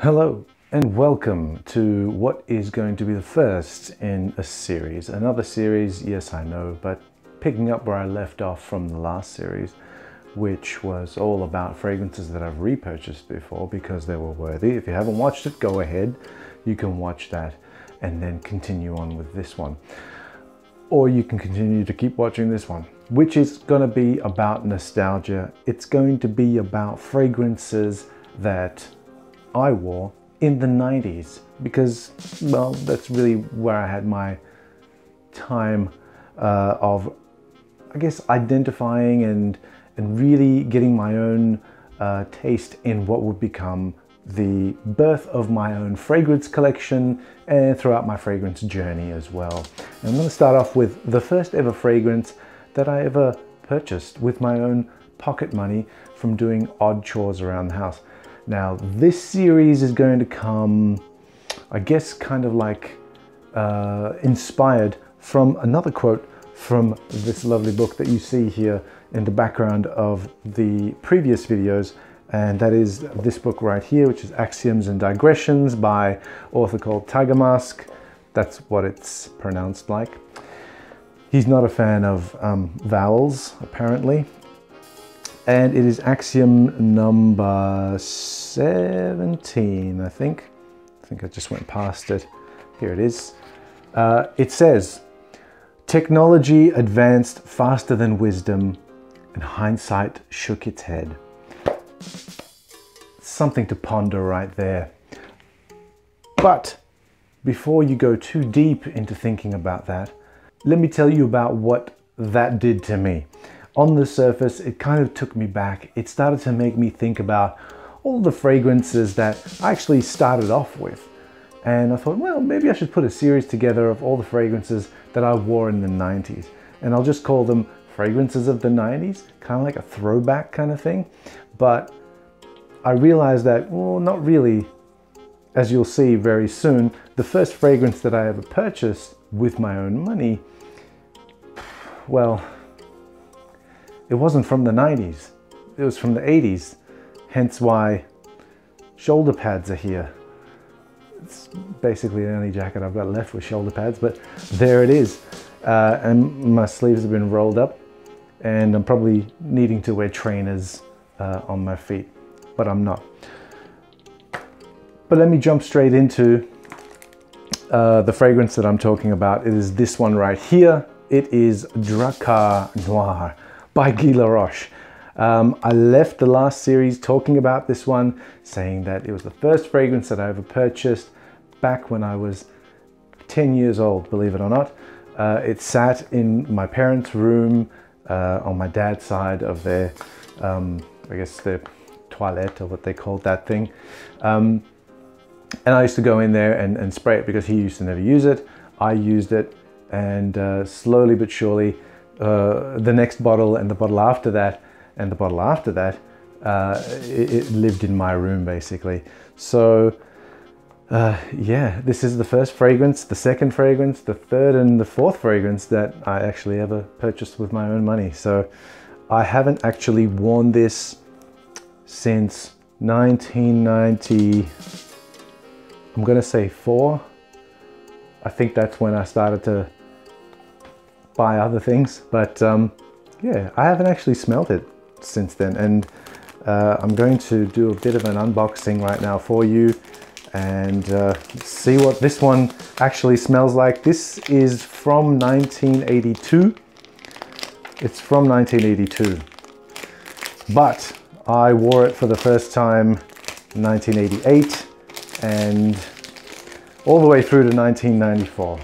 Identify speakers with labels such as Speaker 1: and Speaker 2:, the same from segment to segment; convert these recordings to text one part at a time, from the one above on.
Speaker 1: Hello and welcome to what is going to be the first in a series. Another series, yes I know, but picking up where I left off from the last series, which was all about fragrances that I've repurchased before because they were worthy. If you haven't watched it, go ahead. You can watch that and then continue on with this one. Or you can continue to keep watching this one, which is going to be about nostalgia. It's going to be about fragrances that I wore in the 90s because, well, that's really where I had my time of, I guess, identifying and really getting my own taste in what would become the birth of my own fragrance collection and throughout my fragrance journey as well. And I'm going to start off with the first ever fragrance that I ever purchased with my own pocket money from doing odd chores around the house. Now, this series is going to come, I guess, kind of like inspired from another quote from this lovely book that you see here in the background of the previous videos. And that is this book right here, which is Axioms and Digressions by author called TGRMSK. That's what it's pronounced like. He's not a fan of vowels, apparently. And it is axiom number 17, I think. I think I just went past it. Here it is. It says, technology advanced faster than wisdom, and hindsight shook its head. Something to ponder right there. But before you go too deep into thinking about that, let me tell you about what that did to me. On the surface, it kind of took me back. It started to make me think about all the fragrances that I actually started off with. And I thought, well, maybe I should put a series together of all the fragrances that I wore in the 90s. And I'll just call them fragrances of the 90s, kind of like a throwback kind of thing. But I realized that, well, not really. As you'll see very soon, the first fragrance that I ever purchased with my own money, well, it wasn't from the 90s, it was from the 80s, hence why shoulder pads are here. It's basically the only jacket I've got left with shoulder pads, but there it is. And my sleeves have been rolled up, and I'm probably needing to wear trainers on my feet, but I'm not. But let me jump straight into the fragrance that I'm talking about. It is this one right here. It is Drakkar Noir by Guy Laroche. I left the last series talking about this one, saying that it was the first fragrance that I ever purchased back when I was 10 years old, believe it or not. It sat in my parents' room on my dad's side of their, I guess their toilet, or what they called that thing. And I used to go in there and spray it because he used to never use it. I used it, and slowly but surely, the next bottle and the bottle after that and the bottle after that, it lived in my room basically. So yeah, this is the first fragrance, the second fragrance, the third and the fourth fragrance that I actually ever purchased with my own money. So I haven't actually worn this since 1990, I'm gonna say 4. I think that's when I started to buy other things, but yeah, I haven't actually smelled it since then. And I'm going to do a bit of an unboxing right now for you and see what this one actually smells like. This is from 1982. It's from 1982, but I wore it for the first time in 1988 and all the way through to 1994.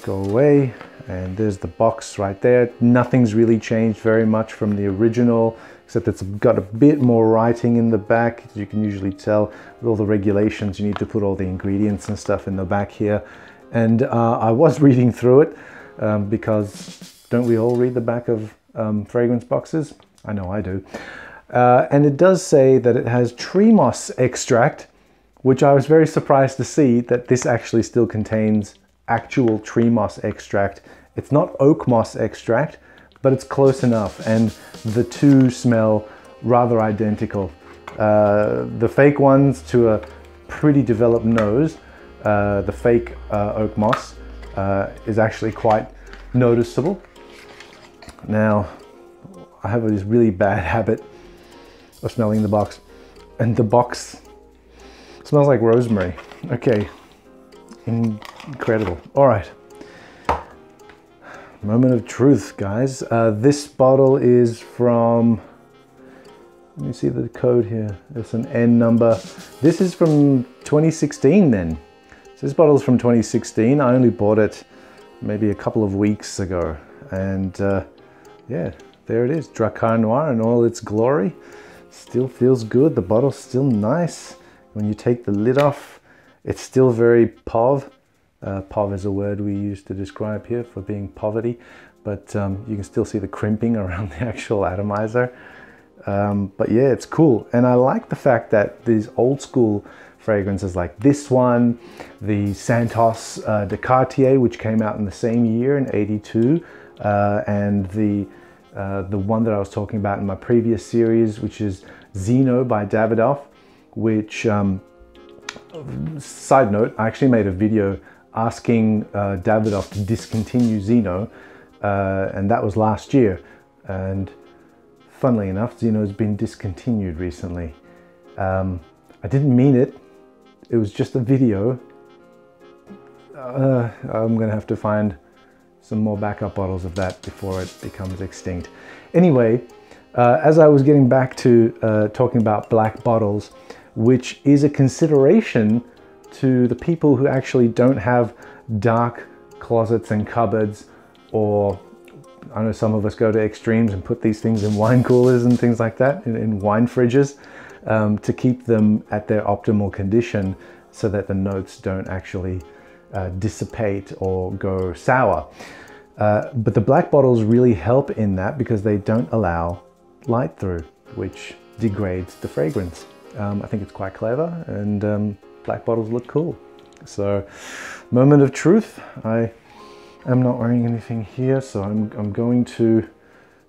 Speaker 1: Go away, and there's the box right there. Nothing's really changed very much from the original, except it's got a bit more writing in the back. As you can usually tell with all the regulations, you need to put all the ingredients and stuff in the back here. And I was reading through it because don't we all read the back of fragrance boxes? I know I do. And it does say that it has tree moss extract, which I was very surprised to see that this actually still contains actual tree moss extract. It's not oak moss extract, but it's close enough, and the two smell rather identical. The fake ones to a pretty developed nose, the fake oak moss is actually quite noticeable. Now, I have this really bad habit of smelling the box, and the box smells like rosemary. Okay, incredible. All right, moment of truth, guys. This bottle is from, let me see the code here. It's an N number. This is from 2016 then. So this bottle is from 2016. I only bought it maybe a couple of weeks ago. And yeah, there it is. Drakkar Noir in all its glory. Still feels good. The bottle's still nice. When you take the lid off, it's still very POV. POV is a word we use to describe here for being poverty. But you can still see the crimping around the actual atomizer. But yeah, it's cool. And I like the fact that these old school fragrances like this one, the Santos de Cartier, which came out in the same year in '82, and the one that I was talking about in my previous series, which is Zeno by Davidoff, which, side note, I actually made a video asking Davidoff to discontinue Zeno, and that was last year. And funnily enough, Zeno's been discontinued recently. I didn't mean it. It was just a video. I'm gonna have to find some more backup bottles of that before it becomes extinct. Anyway, as I was getting back to talking about black bottles, which is a consideration to the people who actually don't have dark closets and cupboards, or I know some of us go to extremes and put these things in wine coolers and things like that, in wine fridges, to keep them at their optimal condition so that the notes don't actually dissipate or go sour. But the black bottles really help in that because they don't allow light through, which degrades the fragrance. I think it's quite clever, and black bottles look cool. So, moment of truth. I'm not wearing anything here, so I'm going to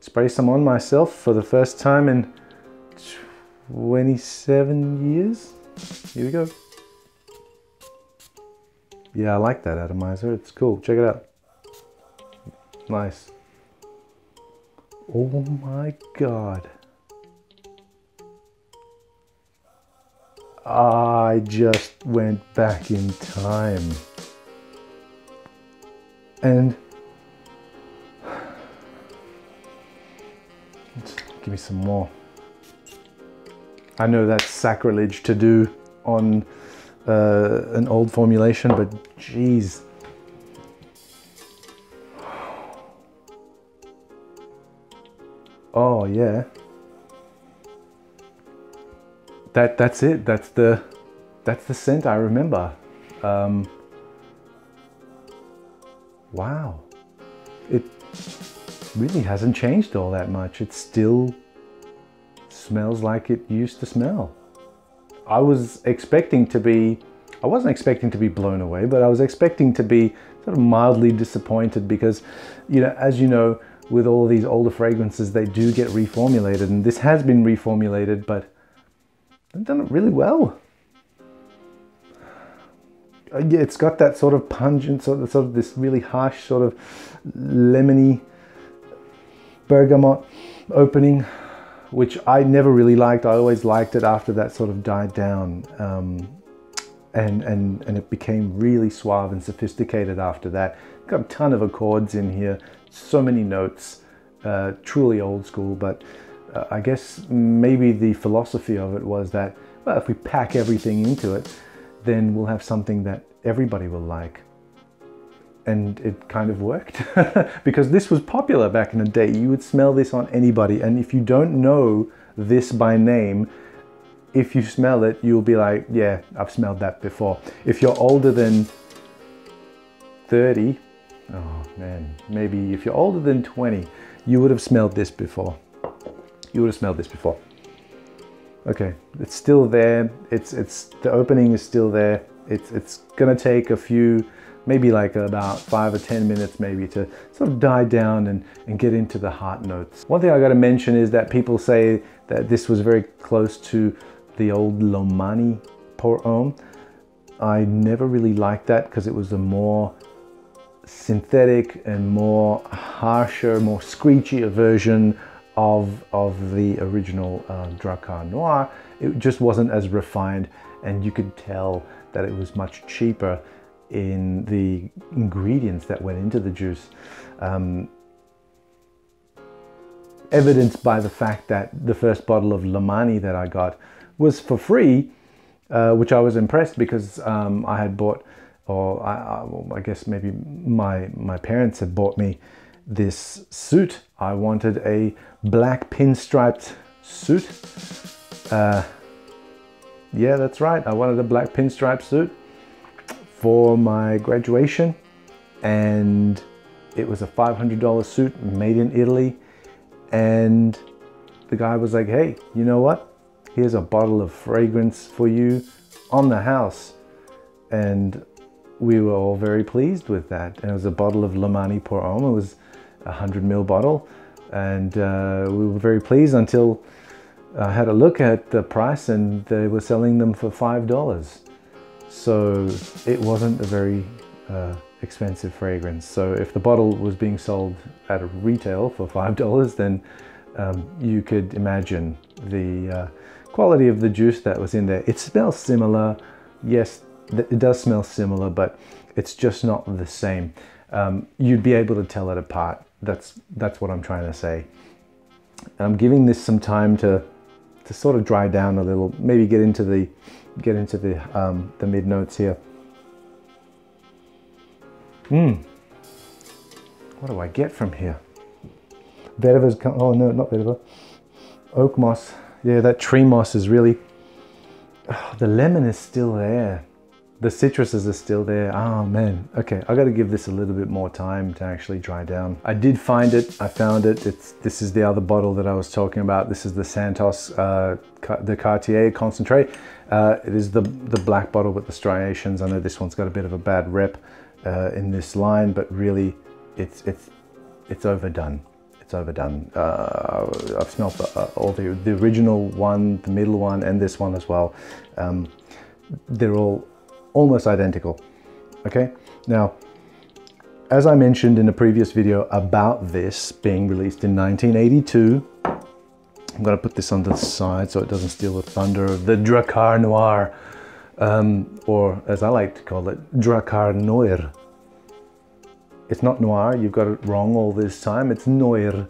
Speaker 1: spray some on myself for the first time in 27 years. Here we go. Yeah, I like that atomizer. It's cool. Check it out. Nice. Oh my God. I just went back in time. And give me some more. I know that's sacrilege to do on an old formulation, but geez. Oh yeah. That's it. That's the scent I remember. Wow, it really hasn't changed all that much. It still smells like it used to smell. I wasn't expecting to be blown away, but I was expecting to be sort of mildly disappointed because, you know, as you know, with all of these older fragrances, they do get reformulated, and this has been reformulated, but they've done it really well. Yeah, it's got that sort of pungent, sort of this really harsh, sort of lemony bergamot opening, which I never really liked. I always liked it after that sort of died down, and it became really suave and sophisticated after that. Got a ton of accords in here, so many notes, truly old school. But I guess maybe the philosophy of it was that, well, if we pack everything into it, then we'll have something that everybody will like. And it kind of worked because this was popular back in the day. You would smell this on anybody, and if you don't know this by name, if you smell it, you'll be like, yeah, I've smelled that before. If you're older than 30, oh man, maybe if you're older than 20, you would have smelled this before. You would have smelled this before. Okay, it's still there. It's the opening is still there. It's gonna take a few, maybe like about 5 or 10 minutes maybe to sort of die down and get into the heart notes. One thing I gotta mention is that people say that this was very close to the old Lomani pour homme. I never really liked that because it was a more synthetic and more harsher, more screechier version of the original Drakkar Noir. It just wasn't as refined, and you could tell that it was much cheaper in the ingredients that went into the juice. Evidenced by the fact that the first bottle of Lomani that I got was for free, which I was impressed because I had bought, or I guess maybe my parents had bought me this suit. I wanted a black pinstriped suit. Yeah, that's right. I wanted a black pinstripe suit for my graduation, and it was a $500 suit made in Italy. And the guy was like, hey, you know what? Here's a bottle of fragrance for you on the house. And we were all very pleased with that. And it was a bottle of Lomani pour homme. It was a 100 ml bottle. And we were very pleased until I had a look at the price, and they were selling them for $5. So it wasn't a very expensive fragrance. So if the bottle was being sold at a retail for $5, then you could imagine the quality of the juice that was in there. It smells similar. Yes, it does smell similar, but it's just not the same. You'd be able to tell it apart. That's what I'm trying to say. I'm giving this some time to sort of dry down a little, maybe get into the mid notes here. What do I get from here? Vetiver's, oh no, not vetiver. Oak moss. Yeah, that tree moss is really, the lemon is still there. The citruses are still there. Oh man, okay, I gotta give this a little bit more time to actually dry down. I did find it, I found it. This is the other bottle that I was talking about. This is the Santos, the Cartier concentrate. It is the black bottle with the striations. I know this one's got a bit of a bad rep in this line, but really it's overdone. It's overdone. I've smelled all the original one, the middle one, and this one as well. They're all almost identical. Okay, now as I mentioned in a previous video about this being released in 1982, I'm going to put this on the side so it doesn't steal the thunder of the Drakkar Noir, or as I like to call it, Drakkar Noir. It's not noir, you've got it wrong all this time, it's Noir.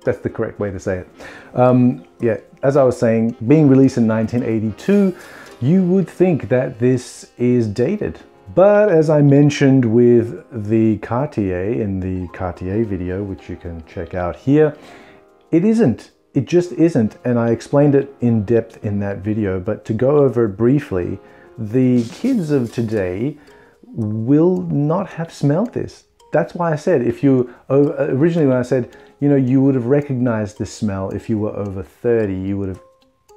Speaker 1: That's the correct way to say it. Yeah, as I was saying, being released in 1982, you would think that this is dated. But as I mentioned with the Cartier in the Cartier video, which you can check out here, it isn't. It just isn't. And I explained it in depth in that video, but to go over it briefly, the kids of today will not have smelled this. That's why I said, if you, originally when I said, you know, you would have recognized this smell if you were over 30, you would have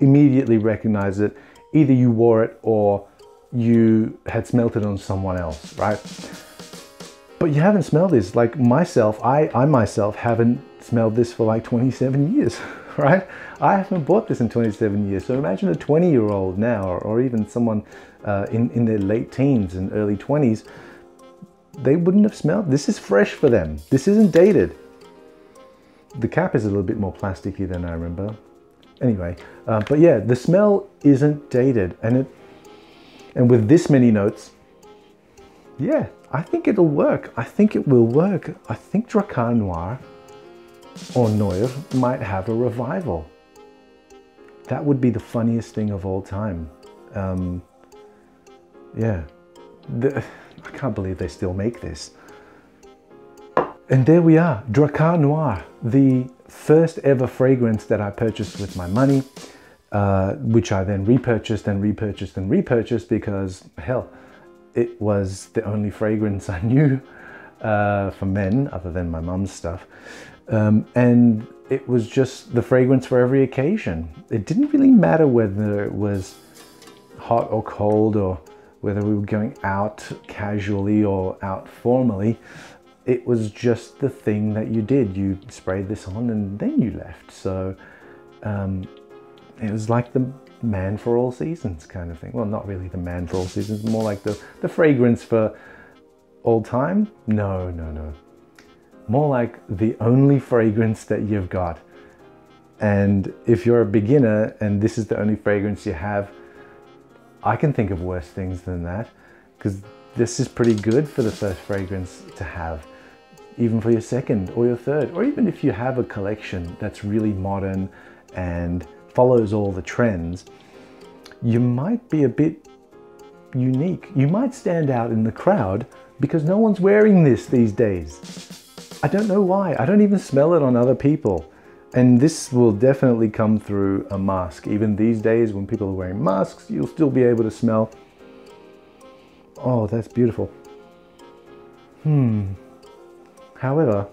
Speaker 1: immediately recognized it. Either you wore it or you had smelt it on someone else, right? But you haven't smelled this. Like myself, I myself haven't smelled this for like 27 years, right? I haven't bought this in 27 years. So imagine a 20-year-old now, or even someone in their late teens and early 20s, they wouldn't have smelled. This is fresh for them. This isn't dated. The cap is a little bit more plasticky than I remember. Anyway, but yeah, the smell isn't dated, and with this many notes, yeah, I think it'll work. I think it will work. I think Drakkar Noir or Noir might have a revival. That would be the funniest thing of all time. Yeah, I can't believe they still make this. And there we are, Drakkar Noir, the first ever fragrance that I purchased with my money, which I then repurchased and repurchased and repurchased because, hell, it was the only fragrance I knew for men, other than my mum's stuff. And it was just the fragrance for every occasion. It didn't really matter whether it was hot or cold, or whether we were going out casually or out formally. It was just the thing that you did. You sprayed this on and then you left. So It was like the man for all seasons kind of thing. Well, not really the man for all seasons, more like the fragrance for all time. No, no, no. More like the only fragrance that you've got. And if you're a beginner and this is the only fragrance you have, I can think of worse things than that, because this is pretty good for the first fragrance to have, even for your second or your third, or even if you have a collection that's really modern and follows all the trends, you might be a bit unique. You might stand out in the crowd because no one's wearing this these days. I don't know why. I don't even smell it on other people. And this will definitely come through a mask. Even these days when people are wearing masks, you'll still be able to smell. Oh, that's beautiful. However,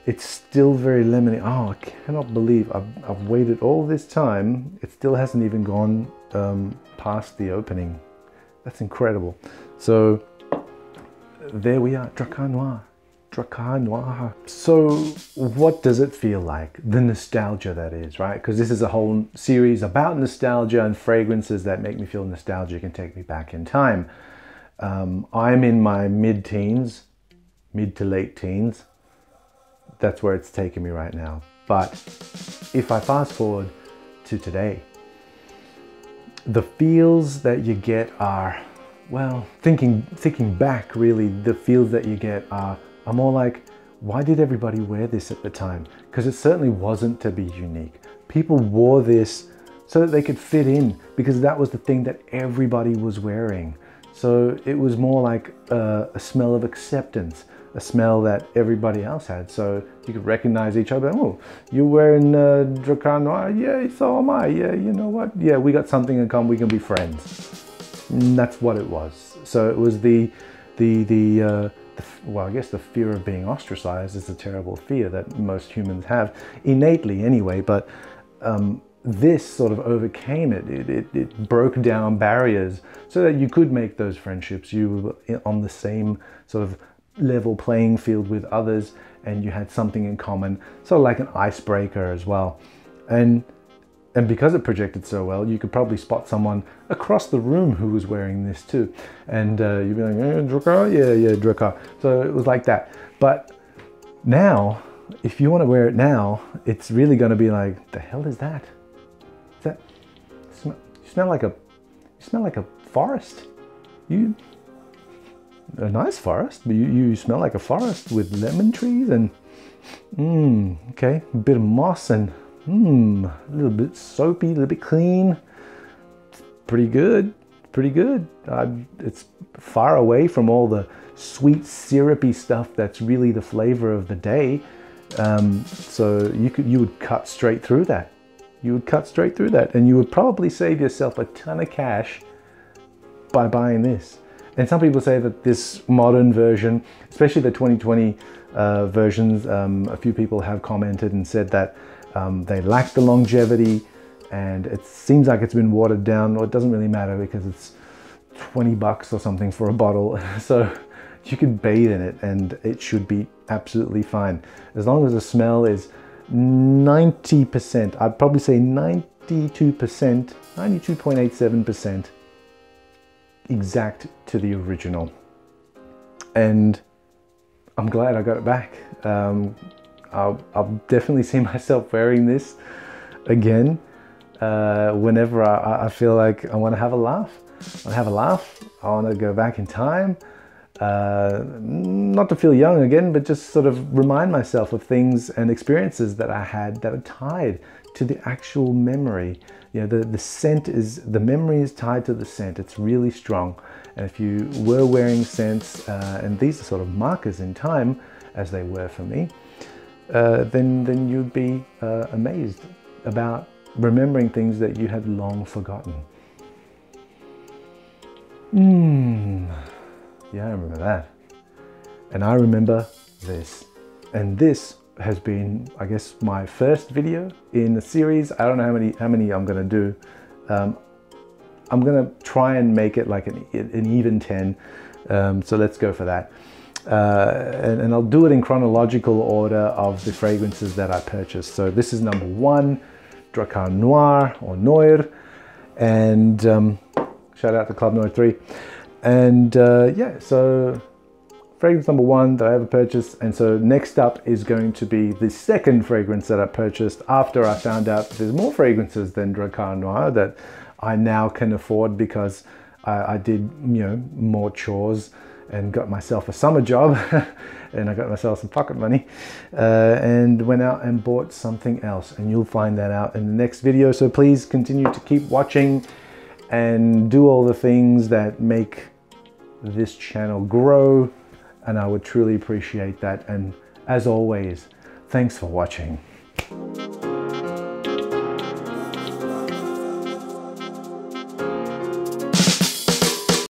Speaker 1: it's still very lemony. Oh, I cannot believe I've waited all this time. It still hasn't even gone past the opening. That's incredible. So there we are, Drakkar Noir. Drakkar Noir. So what does it feel like? The nostalgia that is, right? Because this is a whole series about nostalgia and fragrances that make me feel nostalgic and take me back in time. I'm in my mid-teens, mid to late teens. That's where it's taken me right now. But if I fast forward to today, the feels that you get are, well, thinking back really, the feels that you get are more like, why did everybody wear this at the time? Because it certainly wasn't to be unique. People wore this so that they could fit in, because that was the thing that everybody was wearing. So it was more like a smell of acceptance, a smell that everybody else had. So you could recognize each other. Oh, you're wearing Drakkar Noir? Yeah, so am I. Yeah, you know what? Yeah, we got something in common. We can be friends. And that's what it was. So it was well, I guess the fear of being ostracized is a terrible fear that most humans have, innately anyway, but this sort of overcame it. It broke down barriers so that you could make those friendships. You were on the same sort of level playing field with others, and you had something in common, sort of like an icebreaker as well. And because it projected so well, you could probably spot someone across the room who was wearing this too. And you'd be like, Drakkar? Yeah, Drakkar. So it was like that. But now, if you want to wear it now, it's really going to be like, the hell is that? Is that, you smell like a forest. A nice forest, but you smell like a forest with lemon trees and, okay, a bit of moss and, a little bit soapy, a little bit clean. It's pretty good, pretty good. It's far away from all the sweet syrupy stuff that's really the flavor of the day. So you would cut straight through that. You would cut straight through that, and you would probably save yourself a ton of cash by buying this. And some people say that this modern version, especially the 2020 versions, a few people have commented and said that they lack the longevity, and it seems like it's been watered down. Well, it doesn't really matter because it's 20 bucks or something for a bottle. So you can bathe in it and it should be absolutely fine. As long as the smell is 90%, I'd probably say 92%, 92.87% exact to the original. And I'm glad I got it back. I'll definitely see myself wearing this again whenever I feel like I want to have a laugh. I want to have a laugh. I want to go back in time, not to feel young again, but just sort of remind myself of things and experiences that I had that are tied to the actual memory. You know, the scent is, the memory is tied to the scent. It's really strong. And if you were wearing scents, and these are sort of markers in time, as they were for me, then you'd be amazed about remembering things that you had long forgotten. Yeah, I remember that. And I remember this. And this has been, I guess, my first video in the series. I don't know how many I'm gonna do. I'm gonna try and make it like an even 10. So let's go for that. and I'll do it in chronological order of the fragrances that I purchased. So this is number 1, Drakkar Noir or Noir, and shout out to Club Noir 3. And yeah, so fragrance number 1 that I ever purchased. And so next up is going to be the second fragrance that I purchased after I found out there's more fragrances than Drakkar Noir that I now can afford because I did, you know, more chores and got myself a summer job and I got myself some pocket money and went out and bought something else, and you'll find that out in the next video. So please continue to keep watching and do all the things that make this channel grow, and I would truly appreciate that. And as always, thanks for watching.